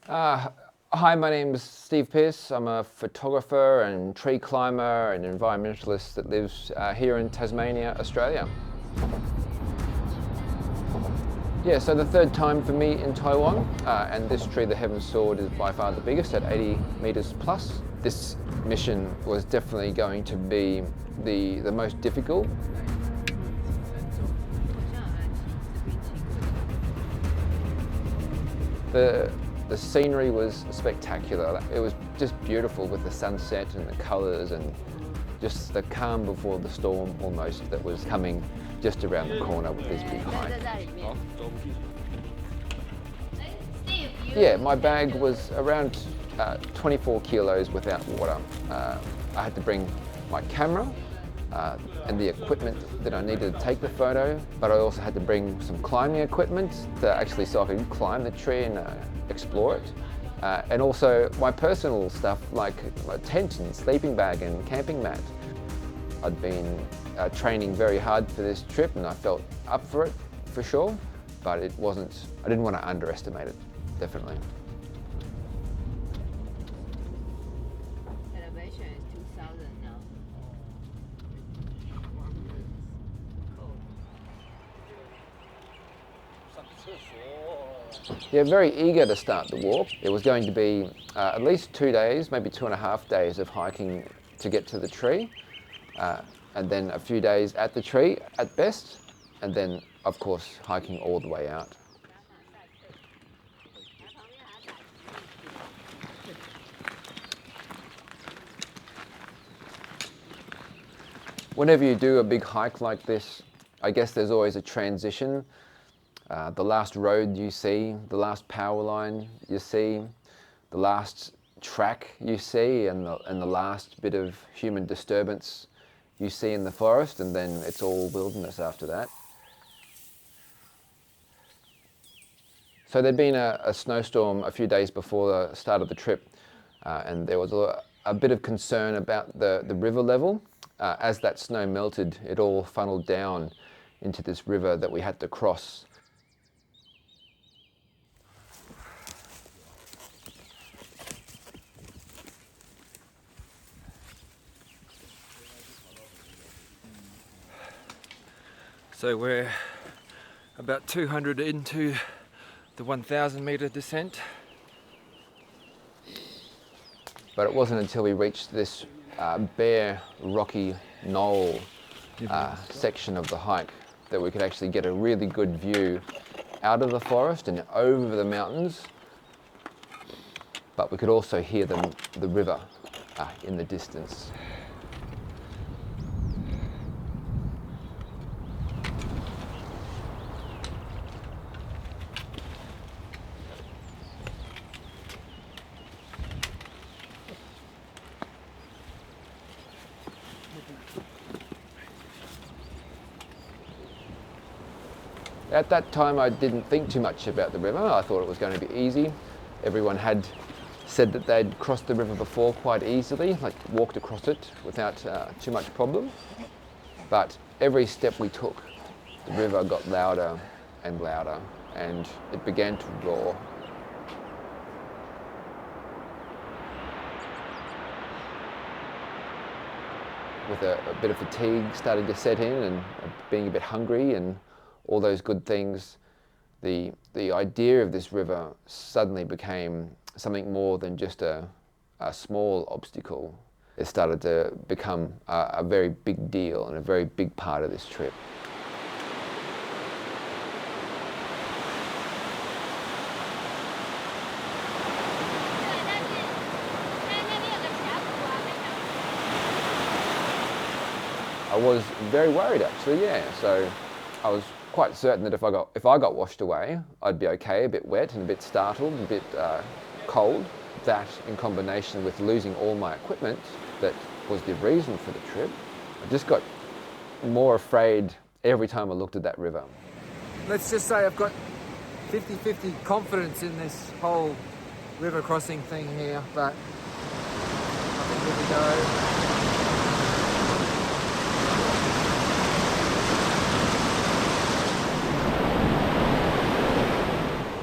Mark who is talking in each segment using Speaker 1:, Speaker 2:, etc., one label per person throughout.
Speaker 1: Hi, my name is Steve Pearce. I'm a photographer and tree climber and environmentalist that lives here in Tasmania, Australia. Yeah, so the third time for me in Taiwan, and this tree, the Heaven Sword, is by far the biggest at 80 meters plus. This mission was definitely going to be the most difficult. The scenery was spectacular. It was just beautiful with the sunset and the colours and just the calm before the storm almost that was coming just around the corner with this big hike. Yeah, my bag was around 24 kilos without water. I had to bring my camera and the equipment that I needed to take the photo, but I also had to bring some climbing equipment to actually so I could climb the tree and explore it. And also my personal stuff like my tent and sleeping bag and camping mat. I'd been training very hard for this trip and I felt up for it for sure, but I didn't want to underestimate it, definitely.
Speaker 2: Elevation is 2,000 now.
Speaker 1: Yeah, very eager to start the walk. It was going to be at least 2 days, maybe 2.5 days of hiking to get to the tree, and then a few days at the tree at best, and then of course hiking all the way out. Whenever you do a big hike like this, I guess there's always a transition. The last road you see, the last power line you see, the last track you see, and the last bit of human disturbance you see in the forest, and then it's all wilderness after that. So there'd been a snowstorm a few days before the start of the trip, and there was a bit of concern about the river level. As that snow melted, it all funneled down into this river that we had to cross. So we're about 200 into the 1,000 meter descent. But it wasn't until we reached this bare, rocky knoll section of the hike that we could actually get a really good view out of the forest and over the mountains. But we could also hear the river in the distance. At that time, I didn't think too much about the river. I thought it was going to be easy. Everyone had said that they'd crossed the river before quite easily, like walked across it without too much problem. But every step we took, the river got louder and louder, and it began to roar. With a bit of fatigue starting to set in and being a bit hungry and all those good things, the idea of this river suddenly became something more than just a small obstacle. It started to become a very big deal and a very big part of this trip. I was very worried actually, yeah. So I was quite certain that if I got washed away, I'd be okay, a bit wet and a bit startled, a bit cold. That in combination with losing all my equipment, that was the reason for the trip. I just got more afraid every time I looked at that river.
Speaker 3: Let's just say I've got 50-50 confidence in this whole river crossing thing here, but I think here we go.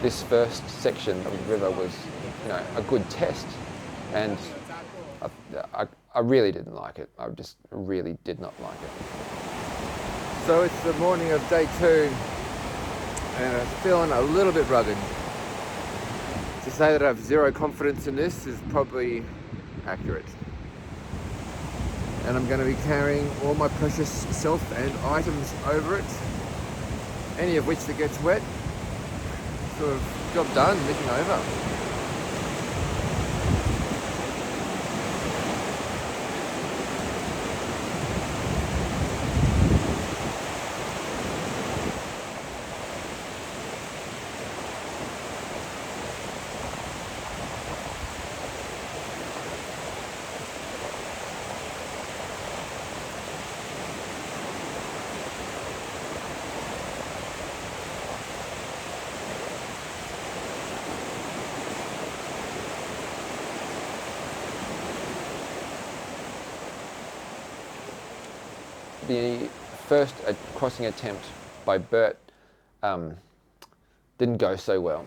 Speaker 1: this first section of the river was, a good test, and I really didn't like it. I just really did not like it.
Speaker 3: So it's the morning of day 2, and I'm feeling a little bit rugged. To say that I have zero confidence in this is probably accurate. And I'm going to be carrying all my precious self and items over it, any of which that gets wet. Sort of job done, mission over.
Speaker 1: The first crossing attempt by Bert didn't go so well.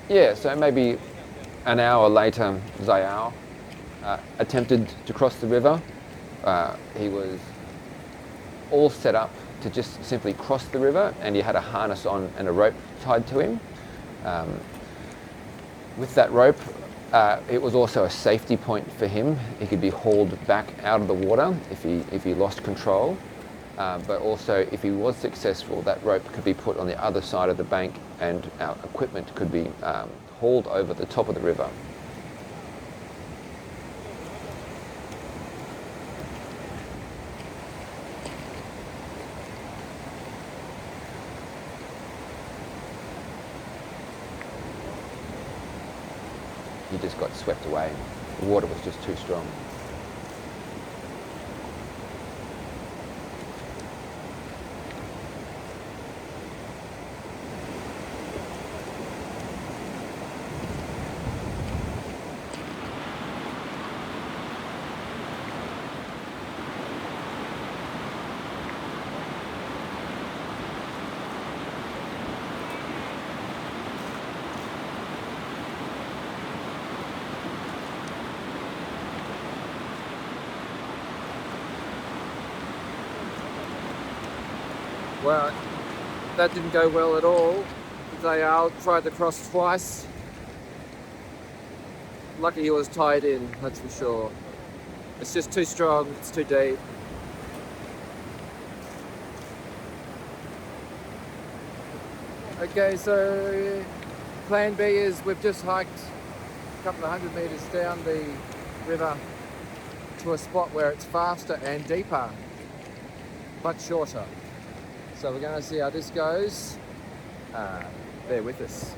Speaker 1: Yeah, so maybe an hour later, Zayao attempted to cross the river. He was all set up to just simply cross the river, and he had a harness on and a rope tied to him. With that rope, it was also a safety point for him. He could be hauled back out of the water if he lost control. But also, if he was successful, that rope could be put on the other side of the bank, and our equipment could be hauled over the top of the river. He just got swept away. The water was just too strong.
Speaker 3: Well, that didn't go well at all. Zayao tried to cross twice. Lucky he was tied in, that's for sure. It's just too strong, it's too deep. Okay, so plan B is we've just hiked a couple of 100 metres down the river to a spot where it's faster and deeper, but shorter. So we're going to see how this goes. Bear with us.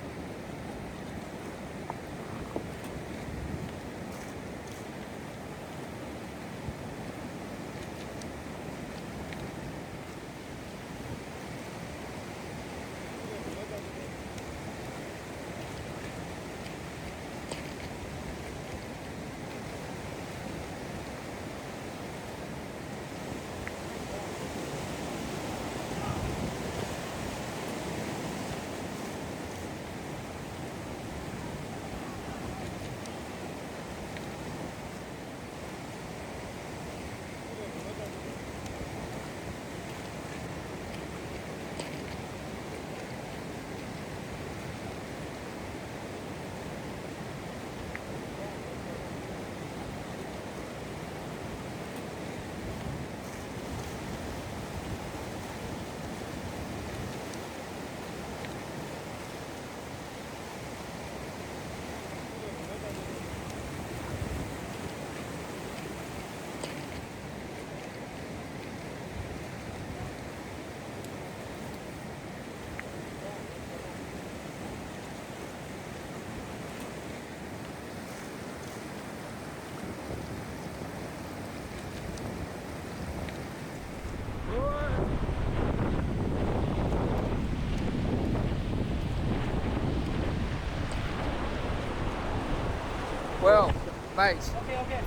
Speaker 3: Well, mate,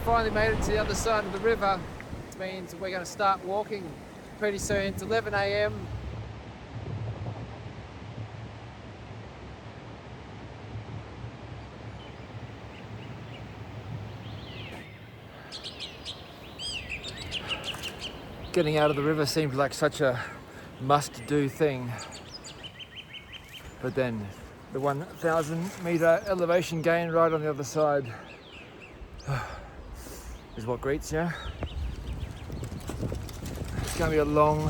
Speaker 3: finally made it to the other side of the river. It means we're going to start walking pretty soon. It's 11 a.m. getting out of the river seemed like such a must-do thing. But then the 1,000-meter elevation gain right on the other side is what greets you. It's going to be a long,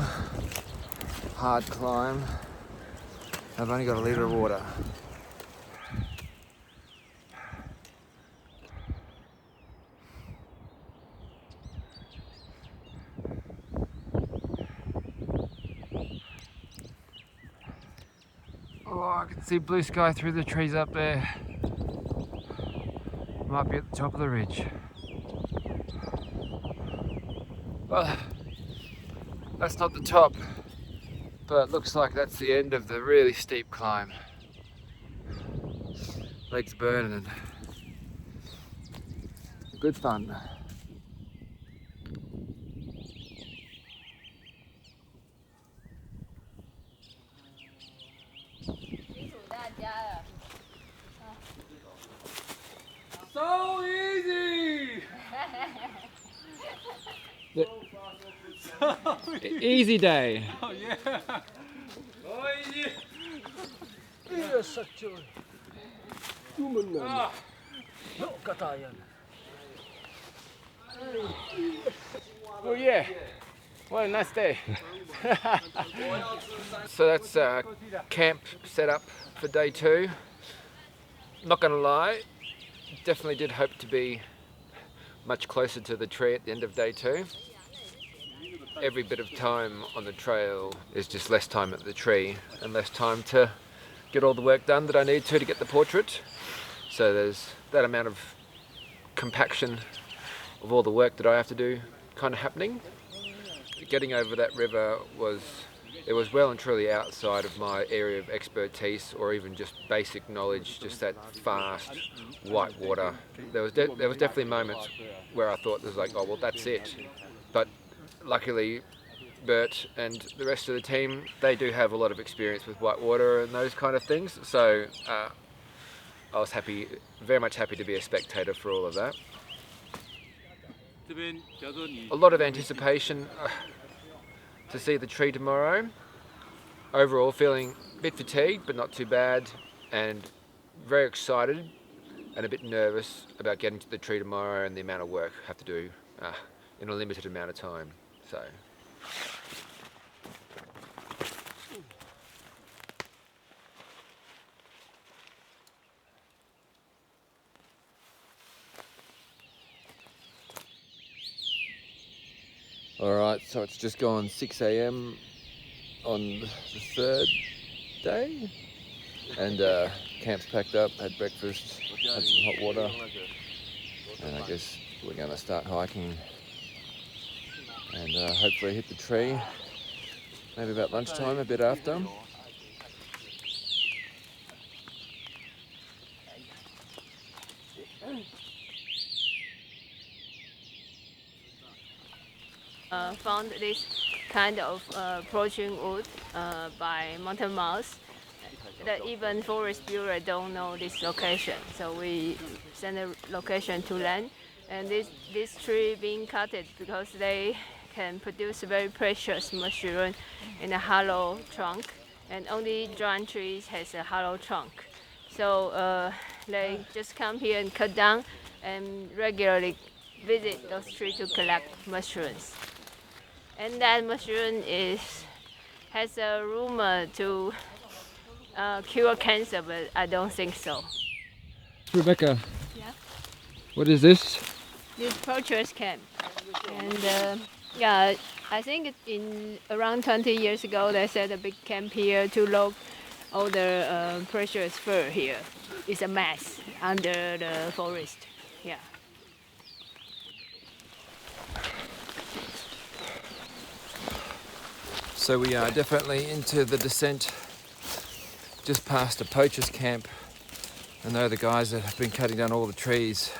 Speaker 3: hard climb. I've only got a litre of water. Oh, I can see blue sky through the trees up there. Might be at the top of the ridge. Well, that's not the top, but it looks like that's the end of the really steep climb. Legs burning and good fun.
Speaker 4: So easy!
Speaker 3: Easy day.
Speaker 4: Oh yeah! So easy!
Speaker 3: Oh yeah, what a nice day. So that's camp set up for day 2. Not gonna lie, definitely did hope to be much closer to the tree at the end of day 2. Every bit of time on the trail is just less time at the tree and less time to get all the work done that I need to get the portrait. So there's that amount of compaction of all the work that I have to do kind of happening. Getting over that river was well and truly outside of my area of expertise or even just basic knowledge, just that fast white water. There was definitely moments where I thought there's like, oh well, that's it. But luckily Bert and the rest of the team, they do have a lot of experience with white water and those kind of things, so I was very much happy to be a spectator for all of that. A lot of anticipation to see the tree tomorrow. Overall feeling a bit fatigued but not too bad, and very excited and a bit nervous about getting to the tree tomorrow and the amount of work I have to do in a limited amount of time. So. Alright, so it's just gone 6 AM on the 3rd day, and camp's packed up, had breakfast, had some hot water, and I guess we're going to start hiking and hopefully hit the tree maybe about lunchtime, a bit after.
Speaker 2: Found this kind of approaching wood by mountain mouse that even forest bureau don't know this location. So we send a location to land, and this tree being cutted because they can produce very precious mushroom in a hollow trunk, and only giant trees has a hollow trunk. So they just come here and cut down and regularly visit those trees to collect mushrooms. And that mushroom has a rumor to cure cancer, but I don't think so.
Speaker 3: Rebecca,
Speaker 2: Yeah.
Speaker 3: what is this?
Speaker 2: This poachers camp, and yeah, I think in around 20 years ago they set a big camp here to log all the precious fur here. It's a mess under the forest. Yeah.
Speaker 3: So we are definitely into the descent, just past a poacher's camp, and they're the guys that have been cutting down all the trees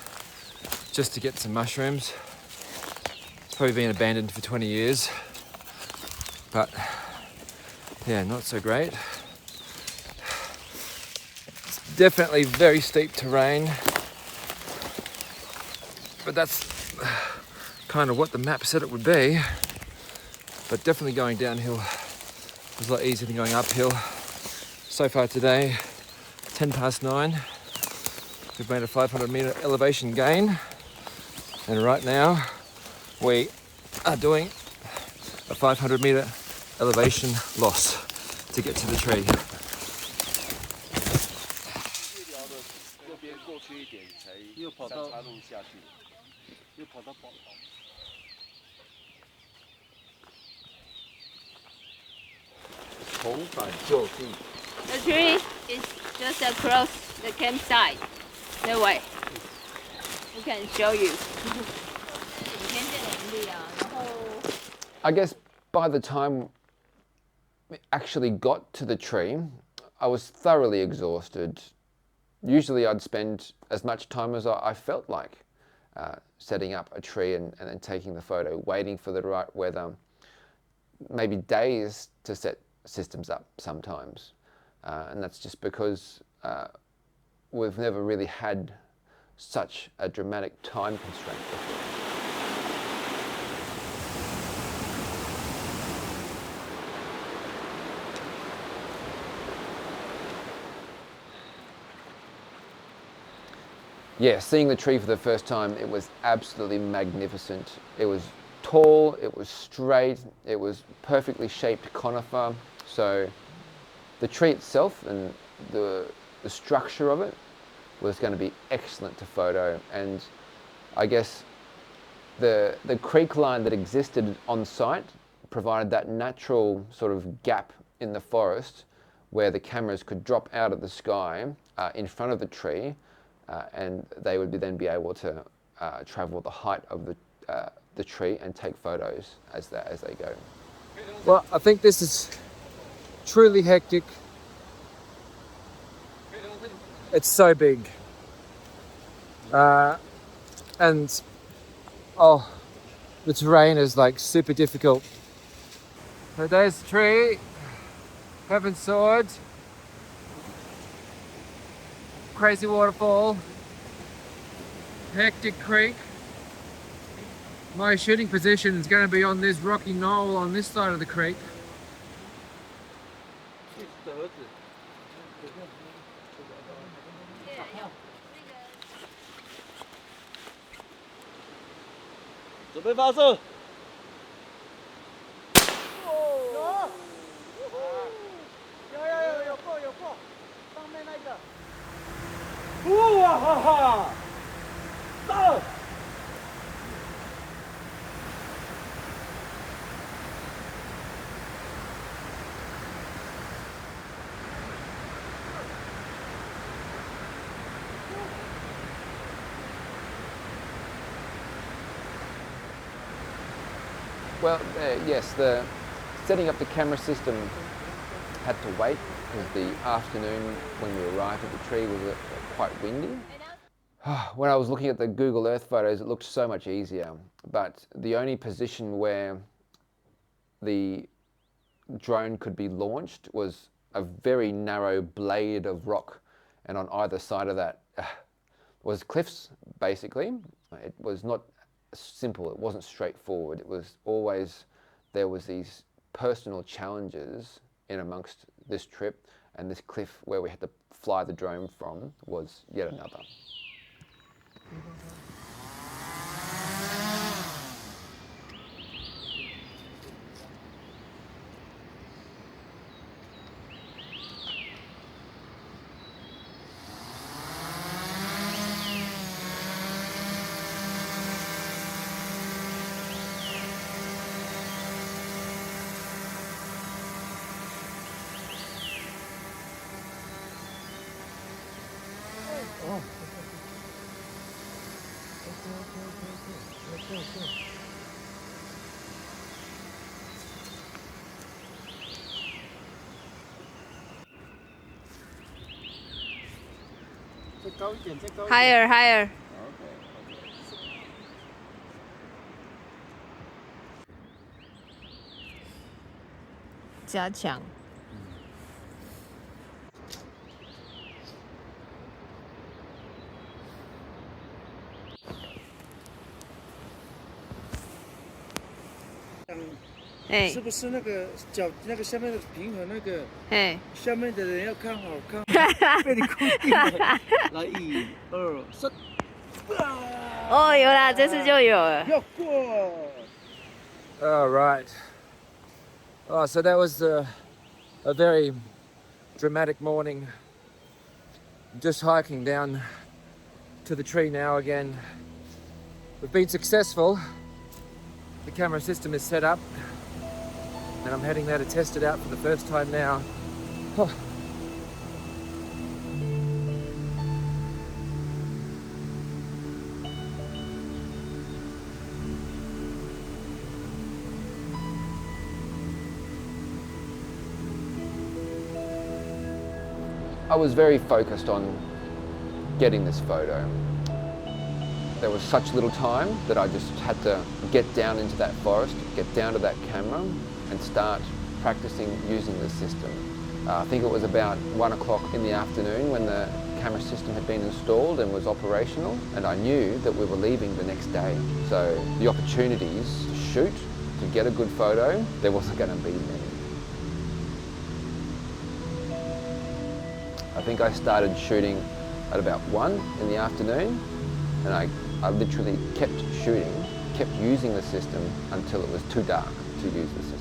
Speaker 3: just to get some mushrooms. It's probably been abandoned for 20 years, but yeah, not so great. It's definitely very steep terrain, but that's kind of what the map said it would be. but definitely going downhill was a lot easier than going uphill. So far today, 9:10. We've made a 500-meter elevation gain, and right now we are doing a 500-meter elevation loss to get to the tree.
Speaker 1: 重返旧地。
Speaker 2: The tree is just across the campsite. That way. We can show you.
Speaker 1: I guess by the time we actually got to the tree, I was thoroughly exhausted. Usually I'd spend as much time as I felt like setting up a tree and then taking the photo, waiting for the right weather, maybe days to set systems up sometimes. And that's just because we've never really had such a dramatic time constraint before. Yeah, seeing the tree for the first time, it was absolutely magnificent. It was tall, it was straight, it was perfectly shaped conifer. So the tree itself and the structure of it was going to be excellent to photo. And I guess the creek line that existed on site provided that natural sort of gap in the forest where the cameras could drop out of the sky in front of the tree, and they would then be able to travel the height of the tree and take photos as they go.
Speaker 3: Well, I think this is truly hectic. It's so big. And the terrain is like super difficult. So there's the tree, Heaven Sword, crazy waterfall, hectic creek. My shooting position is going to be on this rocky knoll on this side of the creek.
Speaker 1: Well, yes, the setting up the camera system had to wait because the afternoon when we arrived at the tree was quite windy. When I was looking at the Google Earth photos, it looked so much easier, but the only position where the drone could be launched was a very narrow blade of rock, and on either side of that was cliffs, basically. It was not simple, it wasn't straightforward. It was always, there was these personal challenges in amongst this trip, and this cliff where we had to fly the drone from was yet another.
Speaker 2: Higher, higher. Jiaqiang. 哎，
Speaker 5: 是不是那个脚那个下面的平衡那个？
Speaker 2: 哎，
Speaker 5: 下面的人要看好看，被你固定了。来1、2、3。
Speaker 2: 哦，有啦，这次就有了。
Speaker 5: 要过。
Speaker 3: All right. Oh, so that was a very dramatic morning. Just hiking down to the tree now again. We've been successful. The camera system is set up, and I'm heading there to test it out for the first time now. Oh.
Speaker 1: I was very focused on getting this photo. There was such little time that I just had to get down into that forest, get down to that camera and start practicing using the system. I think it was about 1 o'clock in the afternoon when the camera system had been installed and was operational, and I knew that we were leaving the next day. So the opportunities to shoot, to get a good photo, there wasn't going to be many. I think I started shooting at about 1 in the afternoon, and I literally kept shooting, kept using the system until it was too dark to use the system.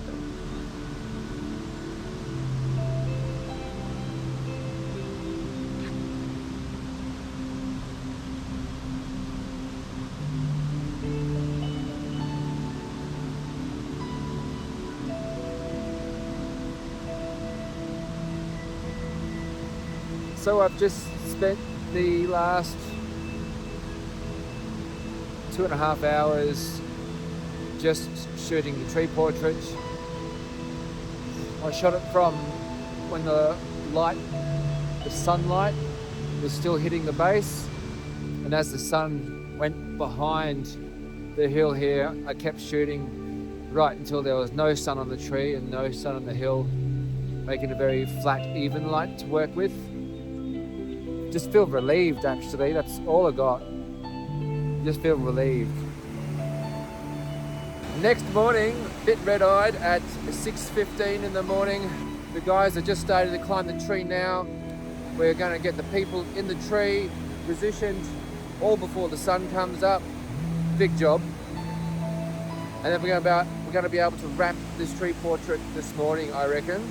Speaker 3: So I've just spent the last 2.5 hours just shooting the tree portrait. I shot it from when the sunlight was still hitting the base, and as the sun went behind the hill here, I kept shooting right until there was no sun on the tree and no sun on the hill, making a very flat, even light to work with. Just feel relieved, actually. That's all I got. Just feel relieved. Next morning, a bit red-eyed at 6:15 in the morning. The guys are just starting to climb the tree now. We're going to get the people in the tree positioned all before the sun comes up. Big job. And then we're going to be able to wrap this tree portrait this morning, I reckon.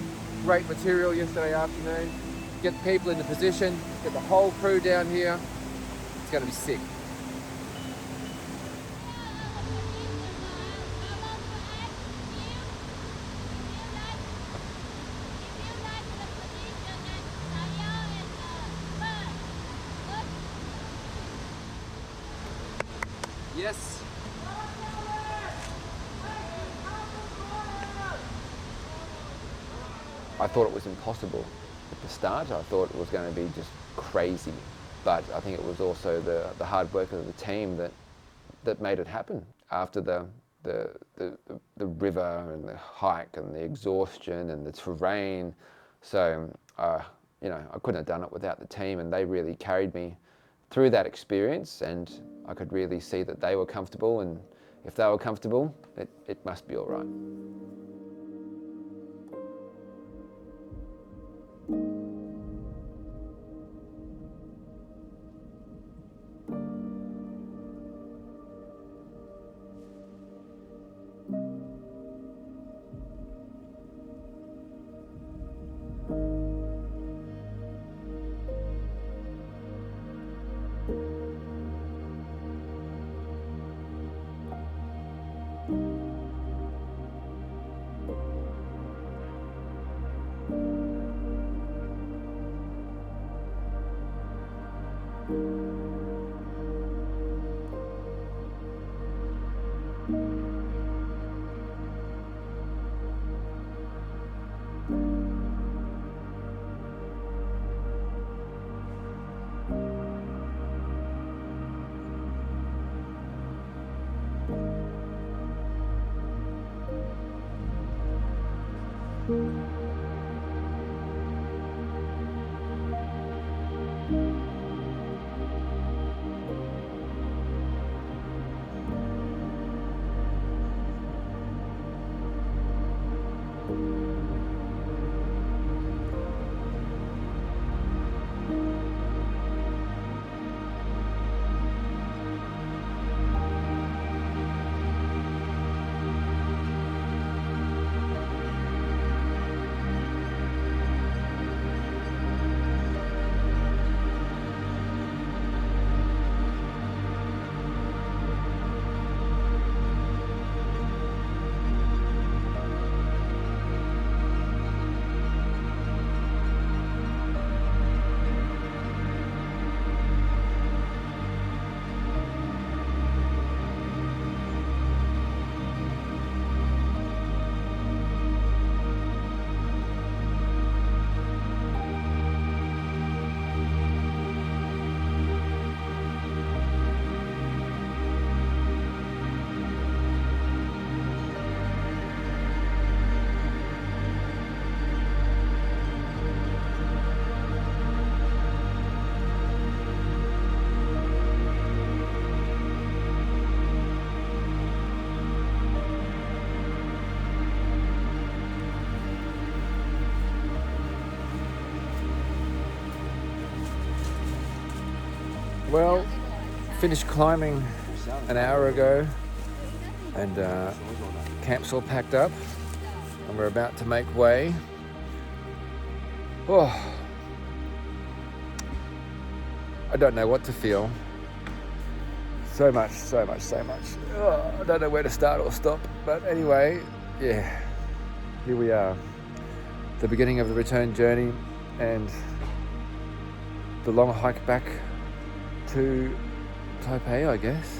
Speaker 3: Great material yesterday afternoon. Get people into position, get the whole crew down here. It's going to be sick. Yes.
Speaker 1: I thought it was impossible at the start. I thought it was going to be just crazy, but I think it was also the hard work of the team that made it happen. After the river and the hike and the exhaustion and the terrain, so you know, I couldn't have done it without the team, and they really carried me through that experience, and I could really see that they were comfortable, and if they were comfortable, it must be all right.
Speaker 3: Well, finished climbing an hour ago, and camp's all packed up, and we're about to make way. Oh, I don't know what to feel. So much. Oh, I don't know where to start or stop, but anyway, yeah, here we are. The beginning of the return journey and the long hike back to Taipei, I guess.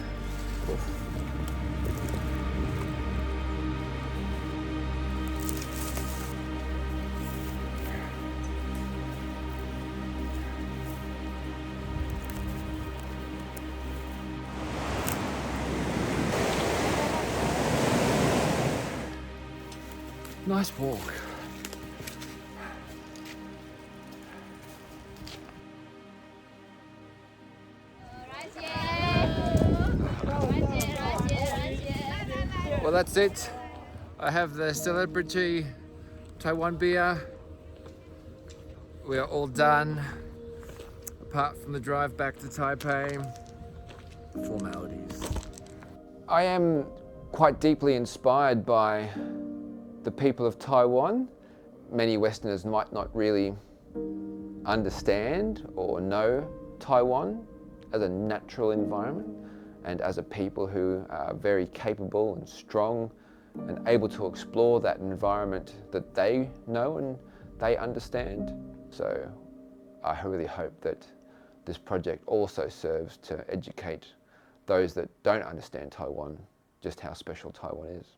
Speaker 3: Nice walk. Well, that's it. I have the celebrity Taiwan beer. We are all done, apart from the drive back to Taipei. Formalities. I am quite deeply inspired by the people of Taiwan. Many Westerners might not really understand or know Taiwan as a natural environment and as a people who are very capable and strong and able to explore that environment that they know and they understand. So I really hope that this project also serves to educate those that don't understand Taiwan just how special Taiwan is.